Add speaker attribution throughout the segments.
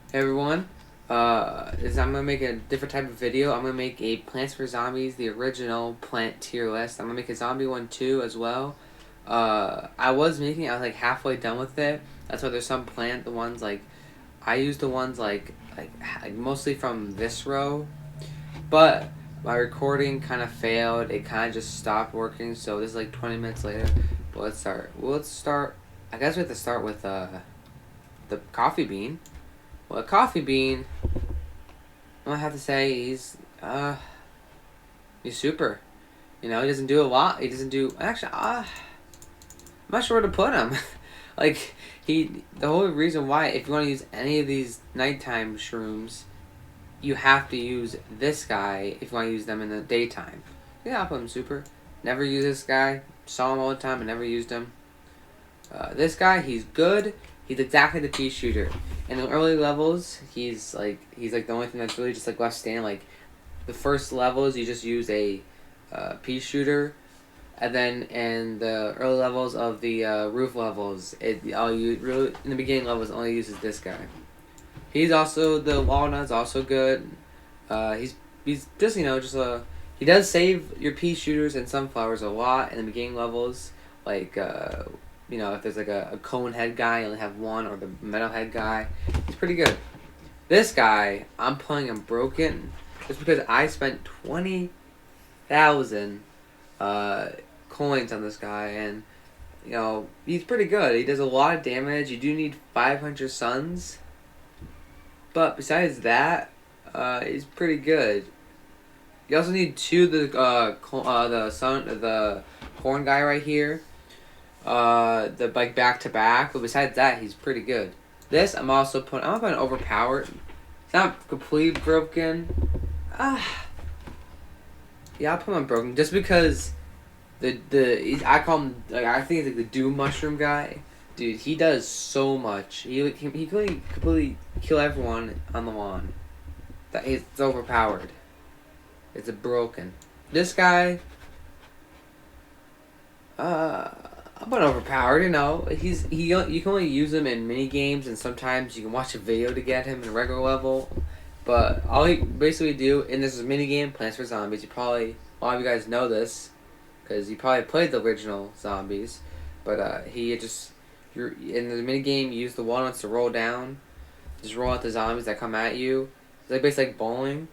Speaker 1: Hey everyone, I'm gonna make a different type of video. I'm gonna make a Plants vs Zombies, the original plant tier list. I'm gonna make a zombie one too as well. I was making it, I was like halfway done with it. That's why there's some the ones like, I use the ones like mostly from this row, but my recording kind of failed. It kind of just stopped working, so this is like 20 minutes later. But let's start. I guess we have to start with the coffee bean. Well, a coffee bean, I have to say he's super. You know, he doesn't do a lot. He doesn't do actually. I'm not sure where to put him. Like the whole reason why, if you want to use any of these nighttime shrooms, you have to use this guy if you want to use them in the daytime. Yeah, I'll put him super. Never use this guy. Saw him all the time and never used him. This guy, he's good. He's exactly the pea shooter. In the early levels, he's like the only thing that's really just like left standing. Like the first levels, you just use a pea shooter, and then in the early levels of the roof levels, all you really in the beginning levels only uses this guy. He's also the walnut's also good. He's just he does save your pea shooters and sunflowers a lot in the beginning levels. Like if there's like a cone head guy, you only have one, or the metal head guy, it's pretty good. This guy, I'm playing him broken, just because I spent 20,000 coins on this guy, and he's pretty good. He does a lot of damage. You do need 500 suns, but besides that, he's pretty good. You also need two of the corn guy right here. The like back to back, but besides that, he's pretty good. This I'm not putting overpowered. It's not completely broken. Yeah, I'll put him on broken just because I call him, like, I think he's like the Doom Mushroom guy. Dude, he does so much. He can completely kill everyone on the lawn. It's overpowered. It's a broken. This guy, I'm not overpowered. You can only use him in mini games, and sometimes you can watch a video to get him in a regular level. But all he basically do, and this is a mini game, Plants vs Zombies. A lot of you guys know this, because you probably played the original zombies. But you're in the mini game. You use the walnuts to roll down, just roll out the zombies that come at you. It's like basically like bowling,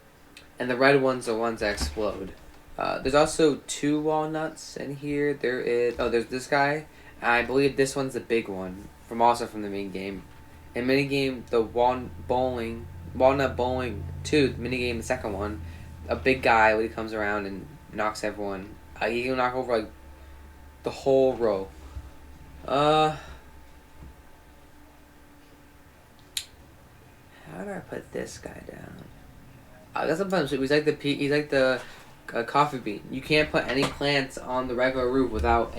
Speaker 1: and the red ones are the ones that explode. There's also two walnuts in here. There's this guy. I believe this one's the big one from the main game. In mini game, the walnut bowling 2, the mini game, the second one, a big guy when he comes around and knocks everyone. He can knock over like the whole row. How do I put this guy down? I guess I'm putting him. He's like the coffee bean. You can't put any plants on the regular roof without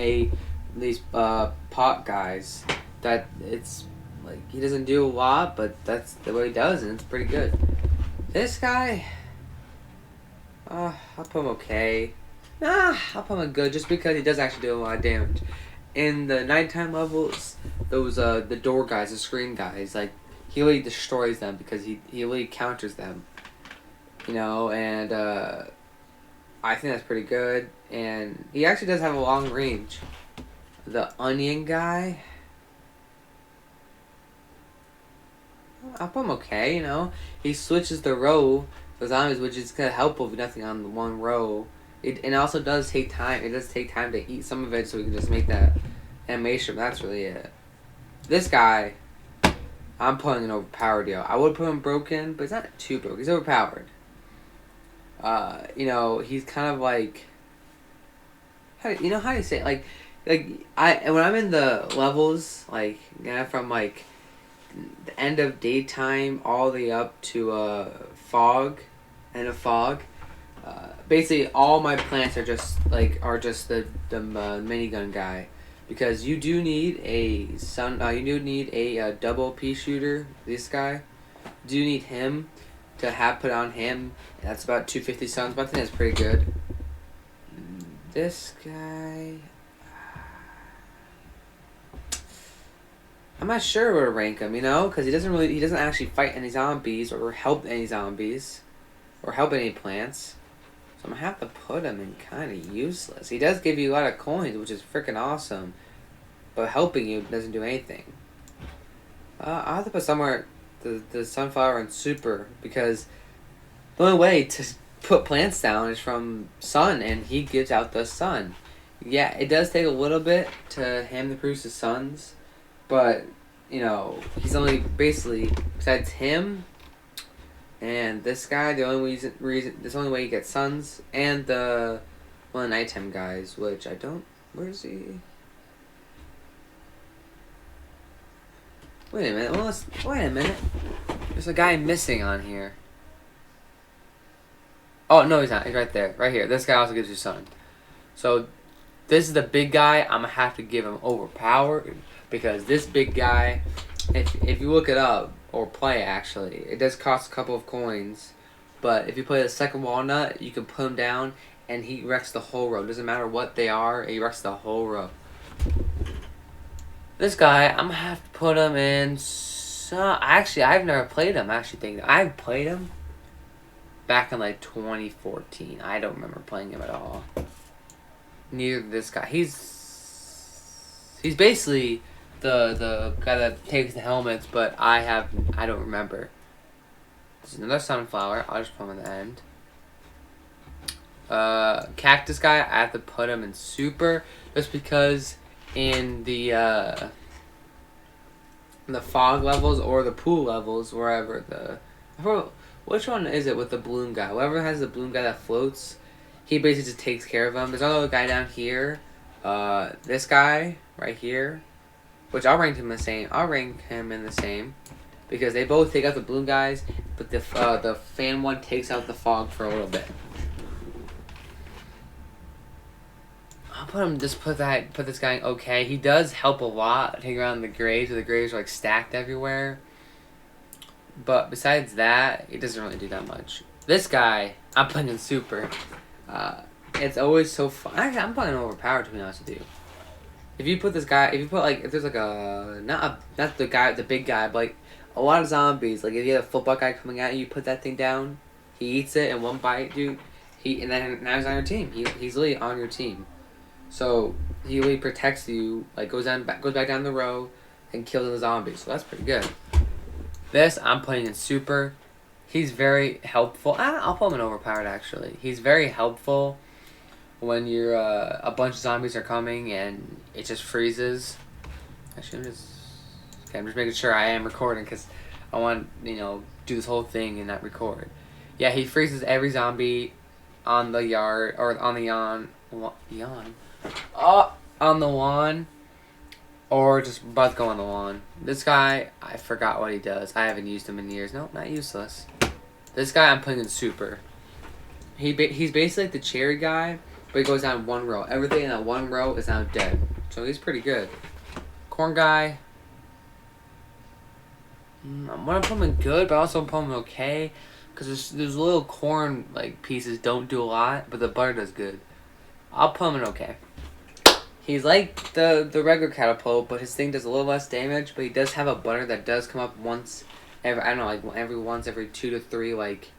Speaker 1: these pot guys. That it's like he doesn't do a lot, but that's the way he does, and it's pretty good. This guy, I'll put him okay. I'll put him good just because he does actually do a lot of damage. In the nighttime levels, those the door guys, the screen guys, like he really destroys them because he really counters them. And I think that's pretty good, and he actually does have a long range. The onion guy, I'll put him okay. He switches the row for zombies, which is kind of helpful if nothing on the one row. It also does take time. It does take time to eat some of it, so we can just make that animation. That's really it. This guy, I'm putting an overpowered deal. I would put him broken, but he's not too broken. He's overpowered. He's kind of like, how do you say it? When I'm in the levels, from like the end of daytime all the way up to end of fog. Basically all my plants are just the minigun guy, because you do need a double pea shooter. This guy, do need him to have put on him. That's about 250 suns, but I think that's pretty good. This guy, I'm not sure where to rank him, you know, because he doesn't actually fight any zombies or help any zombies or help any plants. So I'm gonna have to put him in kind of useless. He does give you a lot of coins, which is freaking awesome, but helping you doesn't do anything. I'll have to put somewhere the sunflower and super, because the only way to put plants down is from sun, and he gives out the sun. Yeah, it does take a little bit to him to produce the suns, but you know, he's only basically, besides him and this guy, the only reason this only way he gets suns, and the one of the nighttime guys, which I don't. Where is he? Wait a minute. Wait a minute. There's a guy missing on here. Oh no, he's not. He's right there, right here. This guy also gives you sun. So this is the big guy. I'm gonna have to give him overpowered, because this big guy, if you look it up or play, actually, it does cost a couple of coins, but if you play the second walnut, you can put him down and he wrecks the whole row. Doesn't matter what they are, he wrecks the whole row. This guy, I'm gonna have to put him in. Actually, I've never played him. I've played him back in like 2014. I don't remember playing him at all. Neither this guy. He's basically the guy that takes the helmets, but I don't remember. There's another sunflower. I'll just put him at the end. Cactus guy, I have to put him in super, just because in the fog levels or the pool levels, wherever which one is it with the balloon guy? Whoever has the balloon guy that floats, he basically just takes care of him. There's another guy down here, this guy right here, which I'll rank him the same. I'll rank him in the same, because they both take out the balloon guys, but the fan one takes out the fog for a little bit. I'll put this guy in okay. He does help a lot, taking around the graves, where the graves are like stacked everywhere. But besides that, it doesn't really do that much. This guy, I'm putting in super. It's always so fun. Actually, I'm putting him overpowered, to be honest with you. If you put this guy, if there's like not the big guy, but like a lot of zombies, like if you have a football guy coming at you, you put that thing down, he eats it in one bite, dude. And then now he's on your team. He's literally on your team. So he really protects you, like goes back down the row and kills the zombies. So that's pretty good. This I'm putting in super. He's very helpful. I'll put him in overpowered, actually. He's very helpful when you're a bunch of zombies are coming and it just freezes. Actually, I'm just making sure I am recording, because I want do this whole thing and not record. Yeah, he freezes every zombie on the yard or on the on the lawn, or just about to go on the lawn. This guy, I forgot what he does. I haven't used him in years. Nope, not useless. This guy I'm putting in super. He's basically like the cherry guy, but he goes down one row. Everything in that one row is now dead. So he's pretty good. Corn guy, I'm gonna put him in good, but also put him in okay, because there's little corn like pieces don't do a lot, but the butter does good. I'll put him in okay. He's like the regular catapult, but his thing does a little less damage. But he does have a butter that does come up once every, I don't know, like every 2 to 3 like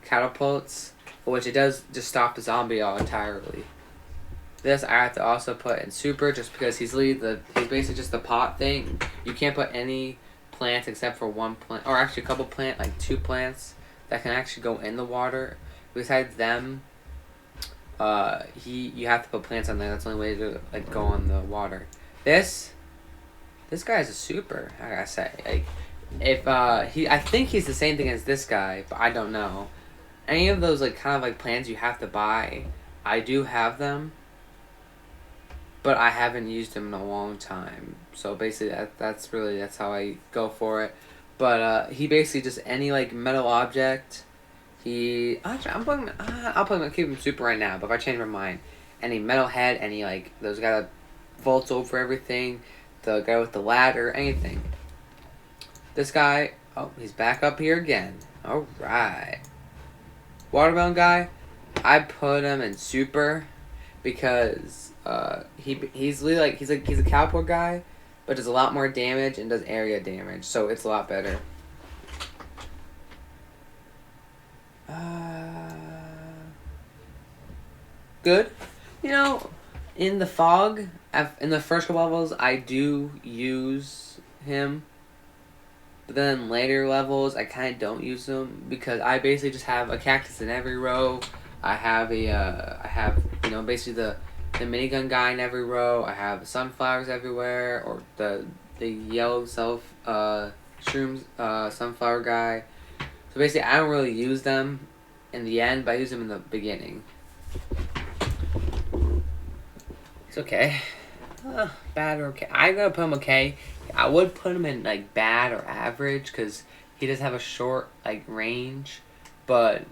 Speaker 1: catapults, which it does just stop the zombie all entirely. This I have to also put in super, just because he's basically just the pot thing. You can't put any plants except for one plant, or actually a couple plants, like 2 plants that can actually go in the water. Besides them, you have to put plants on there. That's the only way to like go on the water. This guy is a super, I gotta say. Like, if I think he's the same thing as this guy, but I don't know. Any of those like kind of like plants you have to buy, I do have them, but I haven't used them in a long time. So basically that's how I go for it. But he basically just any like metal object. I'll keep him super right now, but if I change my mind, any metal head, any like those guy that vaults over everything, the guy with the ladder, anything. This guy, oh, he's back up here again. Alright. Watermelon guy, I put him in super, because he's really like he's a cowboy guy, but does a lot more damage and does area damage, so it's a lot better. Good. You know, in the fog, in the first couple levels, I do use him. But then later levels, I kind of don't use him because I basically just have a cactus in every row. I have basically the minigun guy in every row. I have sunflowers everywhere, or the yellow shrooms sunflower guy. So basically, I don't really use them in the end, but I use them in the beginning. It's okay. Bad or okay. I'm gonna put him okay. I would put him in like bad or average because he does have a short like range, but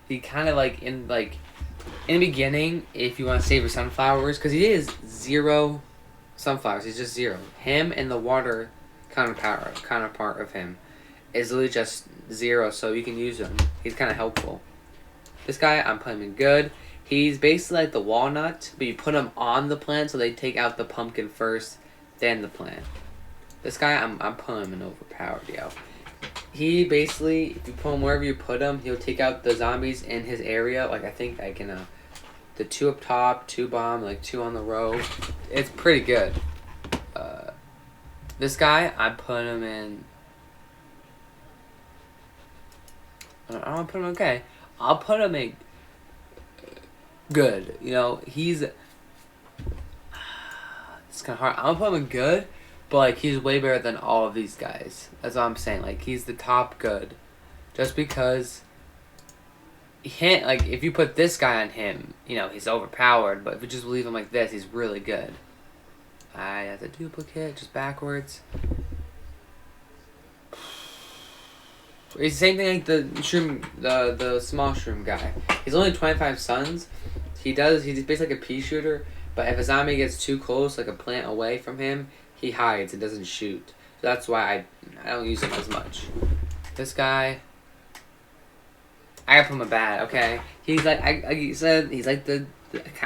Speaker 1: he kind of like in the beginning, if you want to save your sunflowers, because he is 0 sunflowers. He's just 0. Him and the water counterpart of him is literally just 0, so you can use him. He's kind of helpful. This guy, I'm putting him in good. He's basically like the walnut, but you put him on the plant, so they take out the pumpkin first, then the plant. This guy, I'm putting him in overpowered, yo. He basically, if you put him wherever you put him, he'll take out the zombies in his area. Like, I think I can, the 2 up top, 2 bomb, like 2 on the row. It's pretty good. This guy, I'm putting him in, I don't want to put him okay. I'll put him in good. You know, he's, it's kind of hard. I'm gonna put him in good, but like he's way better than all of these guys. That's what I'm saying. Like he's the top good, just because he can't, like if you put this guy on him, you know he's overpowered. But if you just leave him like this, he's really good. I have the duplicate just backwards. It's the same thing like the shroom, the small shroom guy. He's only 25 suns. He's basically like a pea shooter, but if a zombie gets too close, like a plant away from him, he hides and doesn't shoot. So that's why I don't use him as much. This guy, I gotta put him in bad. Okay, he's like I said, he's like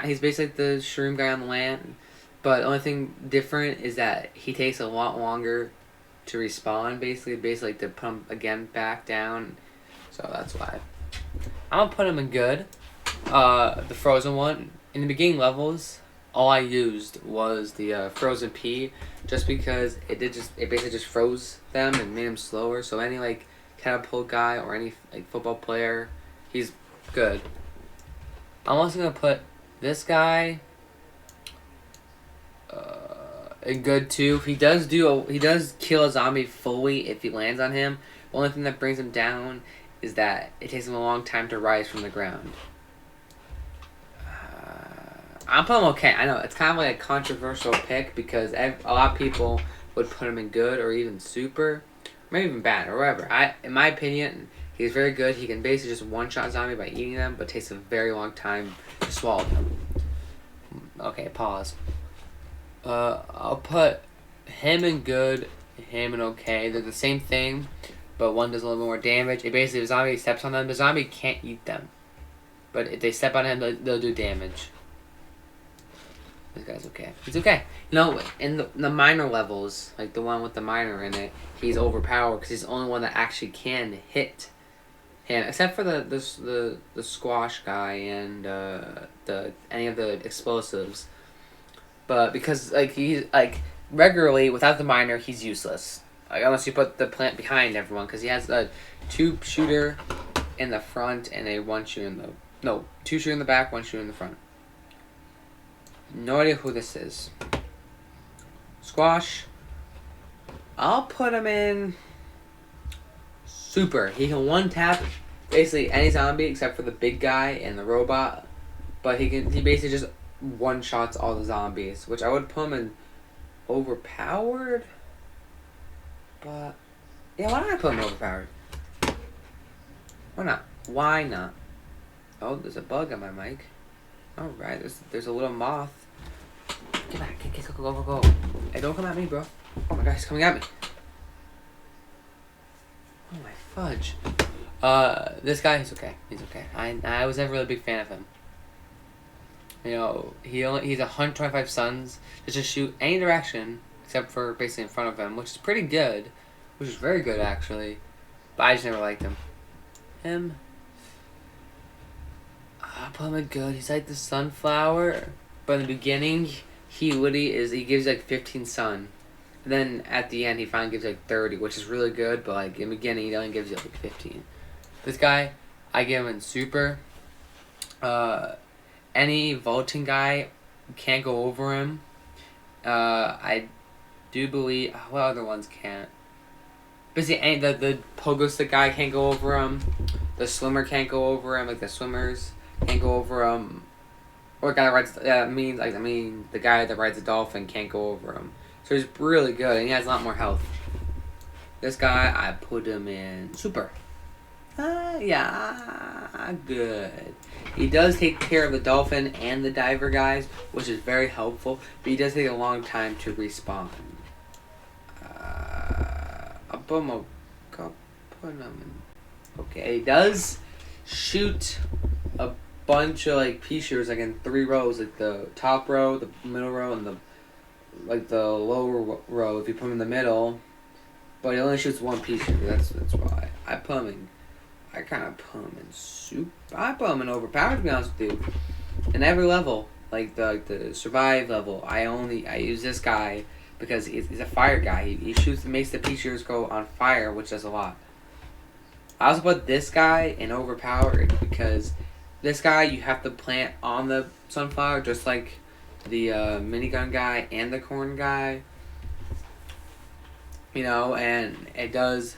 Speaker 1: he's basically like the shroom guy on the land, but the only thing different is that he takes a lot longer to respawn, basically like to put him again back down. So that's why I'm gonna put him in good. The frozen one in the beginning levels, all I used was the frozen pea, just because it basically just froze them and made them slower. So any like catapult guy or any like football player, he's good. I'm also gonna put this guy in good too. He does kill a zombie fully if he lands on him. The only thing that brings him down is that it takes him a long time to rise from the ground. I'm putting him okay. I know it's kind of like a controversial pick because a lot of people would put him in good or even super, maybe even bad or whatever. In my opinion, he's very good. He can basically just one-shot zombie by eating them, but takes a very long time to swallow them. Okay, pause. I'll put him in good, him in okay. They're the same thing, but one does a little more damage. It basically, if a zombie steps on them, the zombie can't eat them. But if they step on him, they'll do damage. This guy's okay. He's okay. No, in the minor levels, like the one with the miner in it, he's overpowered because he's the only one that actually can hit him, except for the squash guy and any of the explosives. But because like he's like regularly without the miner, he's useless. Like, unless you put the plant behind everyone, because he has a 2 shooter in the front and a 1 shooter in the 2 shooter in the back, 1 shooter in the front. No idea who this is. Squash. I'll put him in super. He can one tap basically any zombie except for the big guy and the robot. But he basically just one shots all the zombies, which I would put him in overpowered. But yeah, why not put him overpowered? Why not? Why not? Oh, there's a bug on my mic. Alright, there's a little moth. Get back, go. Hey, don't come at me, bro. Oh my god, he's coming at me. Oh my fudge. This guy, he's okay. He's okay. I was never really a big fan of him. You know, he's 125 suns just to shoot any direction except for basically in front of him, which is pretty good, which is very good actually. But I just never liked him. I put him in good. He's like the sunflower, but in the beginning, he gives like 15 sun. And then at the end, he finally gives like 30, which is really good. But like in the beginning, he only gives you like 15. This guy, I give him in super. Any vaulting guy can't go over him. I do believe what other ones can't. Basically, the pogo stick guy can't go over him. The swimmer can't go over him. Like the swimmers can't go over him. Or the guy that rides. The guy that rides a dolphin can't go over him. So he's really good, and he has a lot more health. This guy, I put him in super. Yeah, good. He does take care of the dolphin and the diver guys, which is very helpful, but he does take a long time to respawn. I'll put him in. Okay, he does shoot a bunch of like pea shooters, like in 3 rows, like the top row, the middle row, and the lower row. If you put him in the middle, but he only shoots 1 pea shooter. That's why I put him in. I kind of put him in soup. I put him in overpowered, to be honest with you. In every level, like the survive level, I use this guy because he's a fire guy. He shoots and makes the pea shooters go on fire, which does a lot. I also put this guy in overpowered because this guy you have to plant on the sunflower, just like the minigun guy and the corn guy. You know, and it does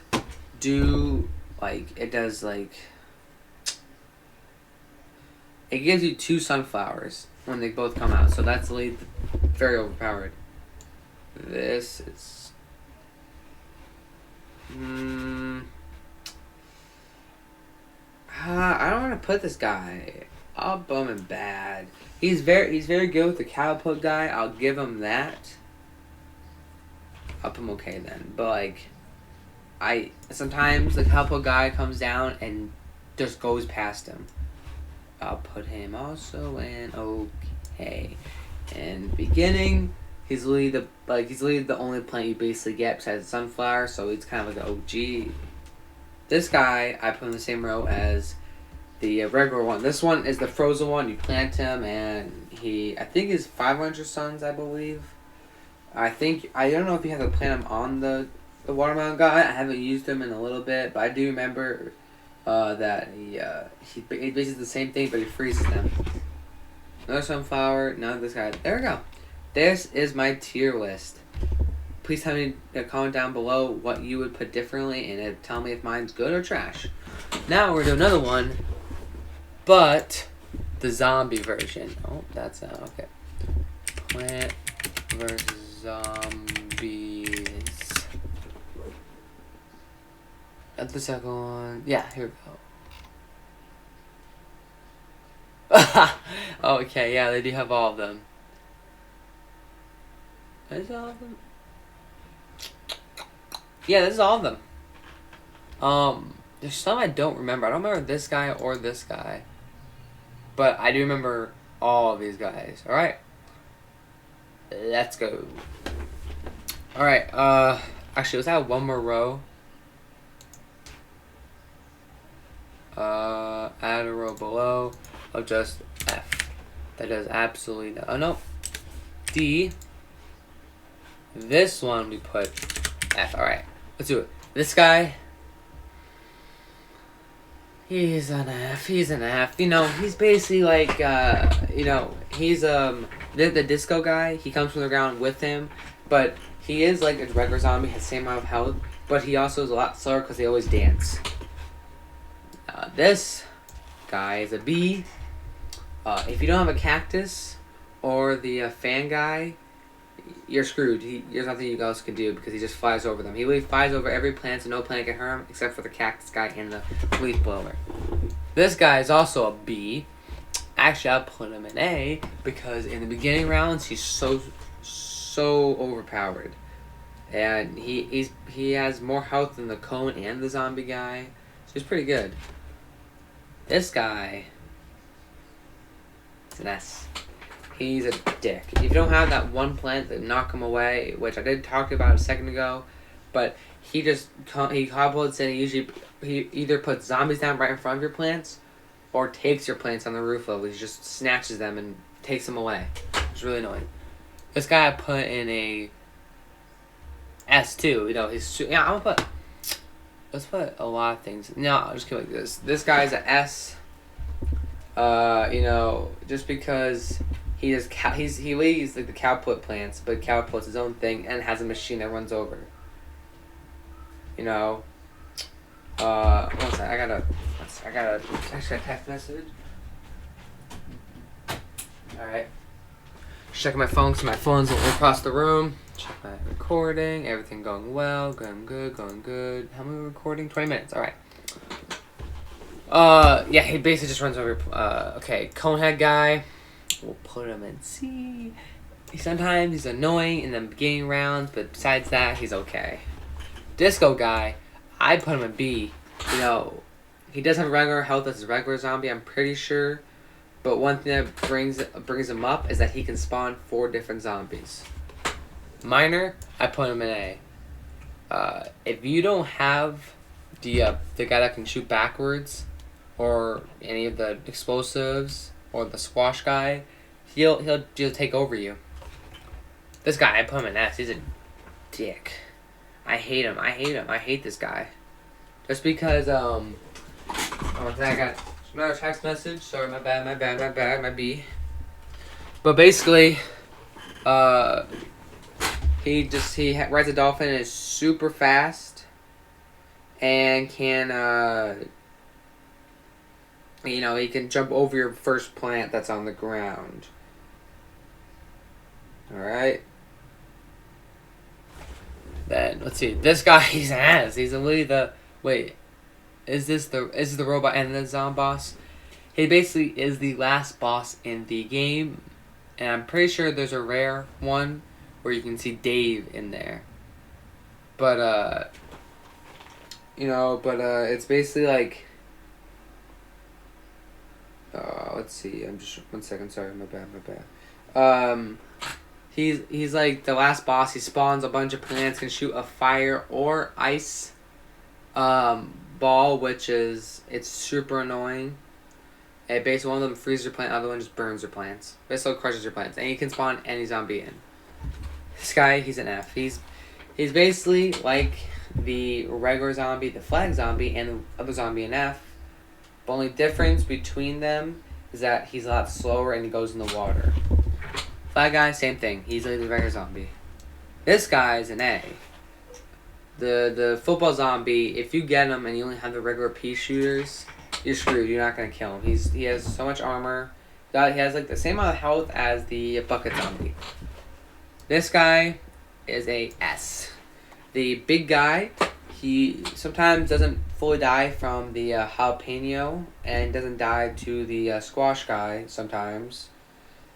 Speaker 1: it gives you 2 sunflowers when they both come out, so that's very overpowered. This is I don't want to put this guy. I'll bum him bad. He's very good with the cowpoke guy. I'll give him that. I'll put him okay then, but like sometimes the cowpoke guy comes down and just goes past him. I'll put him also in okay. In the beginning, he's literally the only plant you basically get besides the sunflower, so he's kind of like an OG. This guy I put in the same row as the regular one. This one is the frozen one. You plant him, and I think is 500 suns, I believe. I don't know if you have to plant him on the watermelon guy. I haven't used him in a little bit, but I do remember that he basically the same thing, but he freezes them. Another sunflower. Now this guy. There we go. This is my tier list. Please tell me in a comment down below what you would put differently, and tell me if mine's good or trash. Now we're gonna do another one, but the zombie version. Oh, that's okay. Plant versus zombies. That's the second one. Yeah, here we go. Okay, yeah, they do have all of them. Is all of them? Yeah, this is all of them. There's some I don't remember. I don't remember this guy or this guy. But I do remember all of these guys. Alright. Let's go. Alright, actually, let's add one more row. Add a row below of just F. That does absolutely no. Oh, no. D. This one we put F. Alright, let's do it. This guy, he's an F. You know, he's basically like, he's the disco guy. He comes from the ground with him, but he is like a regular zombie, has the same amount of health, but he also is a lot slower because they always dance. This guy is a B. If you don't have a cactus or the fan guy, you're screwed. There's nothing you else can do because he just flies over them. He literally flies over every plant, so no plant can hurt him except for the cactus guy and the leaf blower. This guy is also a B. Actually, I'll put him in A because in the beginning rounds he's so overpowered, and he has more health than the cone and the zombie guy, so he's pretty good. This guy is an S. He's a dick. If you don't have that one plant that knock him away, which I did talk about a second ago, but he just he cobbles and he either puts zombies down right in front of your plants, or takes your plants on the roof level. He just snatches them and takes them away. It's really annoying. This guy I put in a S2. You know, I'm gonna put. Let's put a lot of things. No, I'll just keep like this. This guy's an S. You know, just because he leaves like the cowput plants, but cowput's his own thing and has a machine that runs over. You know. One second. I got a text message. All right. Checking my phone because my phone's across the room. Check my recording. Everything going well. Going good. Going good. How many recording? 20 minutes. All right. Yeah, he basically just runs over. Okay, conehead guy. We'll put him in C. Sometimes he's annoying in the beginning rounds, but besides that, he's okay. Disco guy, I put him in B. You know, he does have regular health as a regular zombie, I'm pretty sure. But one thing that brings him up is that he can spawn 4 different zombies. Minor, I put him in A. If you don't have the guy that can shoot backwards, or any of the explosives, or the squash guy, he'll take over you. This guy, I put him in S. He's a dick. I hate him. I hate this guy. Just because I got another text message. Sorry, my bad, my B. But basically, he rides a dolphin and is super fast, and can you know, he can jump over your first plant that's on the ground. All right. Then let's see. This guy, he's an ass. He's literally the wait. Is this the robot and the zombie boss? He basically is the last boss in the game, and I'm pretty sure there's a rare one where you can see Dave in there. But you know, it's basically like. Let's see. I'm just 1 second. Sorry, my bad. He's like the last boss. He spawns a bunch of plants, can shoot a fire or ice ball, which is super annoying. And basically, one of them freezes your plant, the other one just burns your plants. Basically, crushes your plants, and you can spawn any zombie in. This guy, he's an F. He's basically like the regular zombie, the flag zombie, and the other zombie in F. The only difference between them is that he's a lot slower and he goes in the water. Flag guy, same thing. He's like the regular zombie. This guy's an A. The football zombie, if you get him and you only have the regular pea shooters, you're screwed. You're not gonna kill him. He has so much armor. He has like the same amount of health as the bucket zombie. This guy is a S. The big guy, he sometimes doesn't fully die from the jalapeno, and doesn't die to the squash guy sometimes.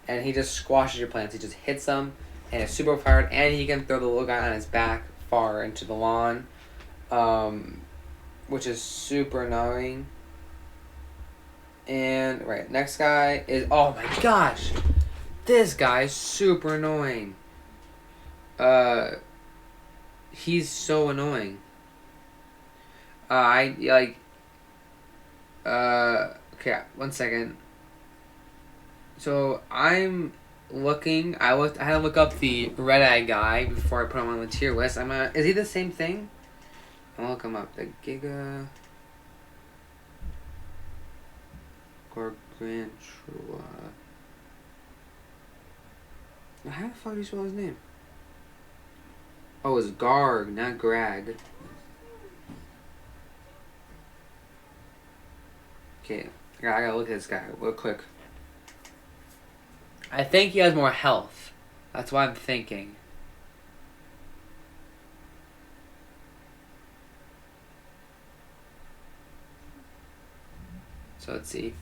Speaker 1: And he just squashes your plants. He just hits them, and it's super fired, and he can throw the little guy on his back far into the lawn, which is super annoying. And, right, next guy is, oh my gosh, this guy is super annoying. He's so annoying. Okay, 1 second. So I'm looking. I had to look up the red eye guy before I put him on the tier list. Is he the same thing? I'll look him up. The Giga Gargantua. How the fuck do you spell his name? Oh, it's Garg, not Grag. Okay, I gotta look at this guy real quick. I think he has more health. That's what I'm thinking. So let's see.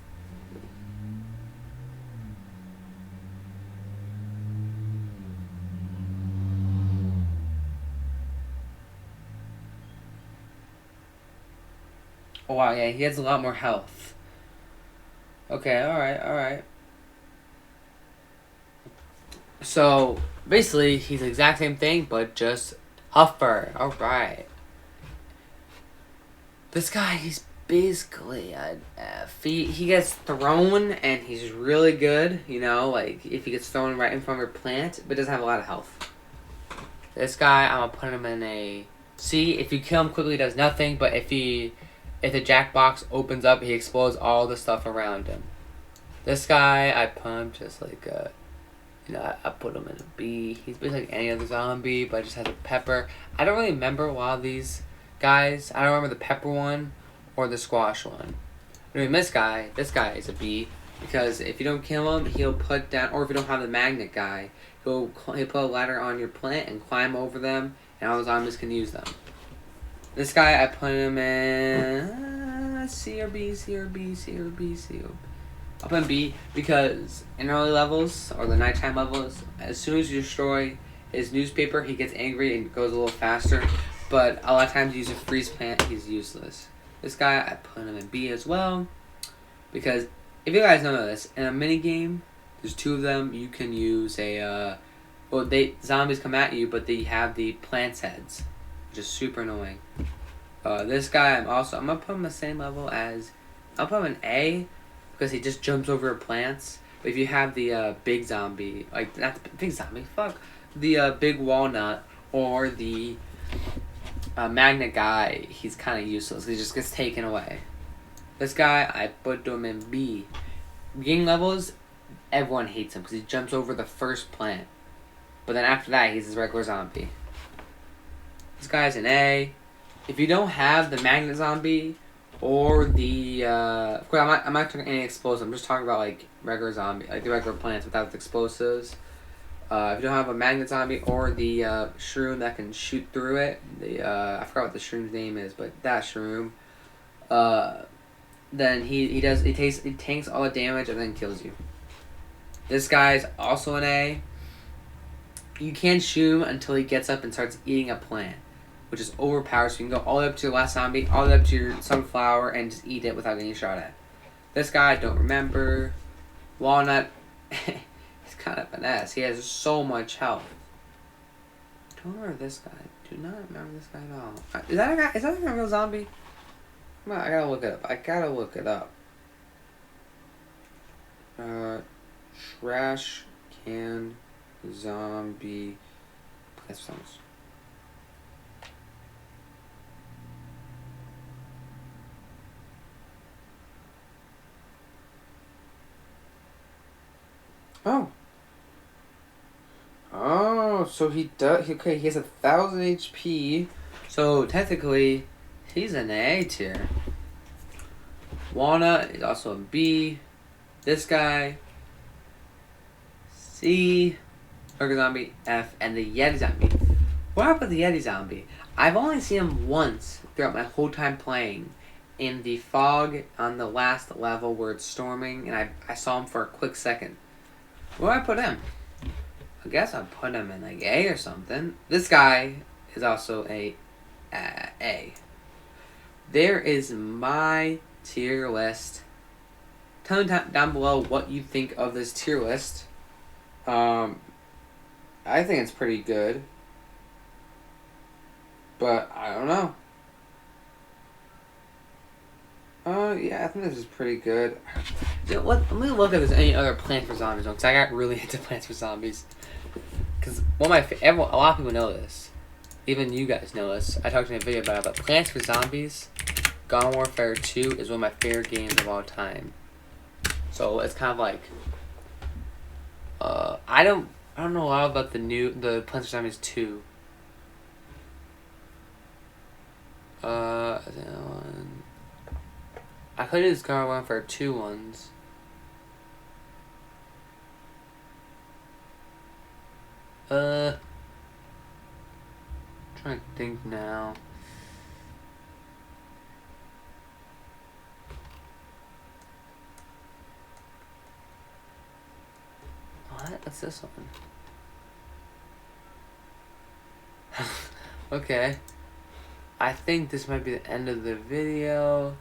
Speaker 1: Oh wow, yeah, he has a lot more health. Okay, alright. So basically, he's the exact same thing, but just tougher. All right. This guy, he's basically he gets thrown and he's really good. You know, like if he gets thrown right in front of your plant, but doesn't have a lot of health. This guy, I'm gonna put him in a C. If you kill him quickly, he does nothing. But if the Jackbox opens up, he explodes all the stuff around him. This guy, I put him just like I put him in a B. He's basically like any other zombie, but just has a pepper. I don't really remember a lot of these guys. I don't remember the pepper one or the squash one. I mean, this guy is a B because if you don't kill him, he'll put down, or if you don't have the magnet guy, he'll put a ladder on your plant and climb over them, and all the zombies can use them. This guy, I put him in C or B, C or B, C or B, C or B. I'll put him B because in early levels, or the nighttime levels, as soon as you destroy his newspaper, he gets angry and goes a little faster. But a lot of times you use a freeze plant, he's useless. This guy, I put him in B as well. Because, if you guys don't know this, in a mini game, there's two of them, you can use a, zombies come at you, but they have the plant's heads, which is super annoying. This guy, I'm gonna put him the same level as, I'll put him in A, because he just jumps over plants. But if you have the big zombie, like, not the big zombie, the big walnut, or the magnet guy, he's kind of useless. He just gets taken away. This guy, I put him in B. Beginning levels, everyone hates him because he jumps over the first plant. But then after that, he's a regular zombie. This guy's an A. If you don't have the magnet zombie or the of course I'm not talking any explosives. I'm just talking about like regular zombie, like the regular plants without the explosives. If you don't have a magnet zombie or the shroom that can shoot through it, I forgot what the shroom's name is, but that shroom, then he tanks all the damage and then kills you. This guy's also an A. You can't shoot him until he gets up and starts eating a plant, which is overpowered. So you can go all the way up to your last zombie, all the way up to your sunflower, and just eat it without getting shot at. This guy, I don't remember. Walnut. He's kind of an ass. He has so much health. Don't remember this guy. Do not remember this guy at all. Is that a guy? Is that a real zombie? Come on, I gotta look it up. Trash can zombie. Plants for zombies. Oh, so he does. Okay, he has 1,000 HP. So technically, he's an A tier. Walnut is also a B. This guy, C. Burger Zombie, F. And the Yeti Zombie. What happened with the Yeti Zombie? I've only seen him once throughout my whole time playing. In the fog on the last level where it's storming, and I saw him for a quick second. Where do I put him? I guess I'd put him in like A or something. This guy is also a A. There is my tier list. Tell me down below what you think of this tier list. I think it's pretty good. But I don't know. Yeah, I think this is pretty good. You know, let me look if there's any other Plants for Zombies one, because I got really into Plants for Zombies. Because a lot of people know this. Even you guys know this. I talked in a video about it, but Plants for Zombies, Garden Warfare 2 is one of my favorite games of all time. So it's kind of like, I don't know a lot about the Plants for Zombies 2. I could use Garden Warfare 2 ones. Trying to think now. What? What's this one? Okay. I think this might be the end of the video.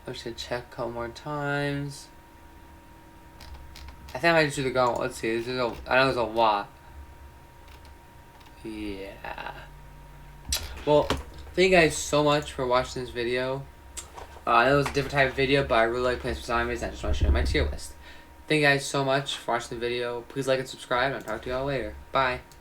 Speaker 1: I should check a couple more times. I think I might just do the gauntlet. Let's see. I know there's a lot. Yeah. Well, thank you guys so much for watching this video. I know it was a different type of video, but I really like playing some zombies. I just want to share my tier list. Thank you guys so much for watching the video. Please like and subscribe, and I'll talk to y'all later. Bye.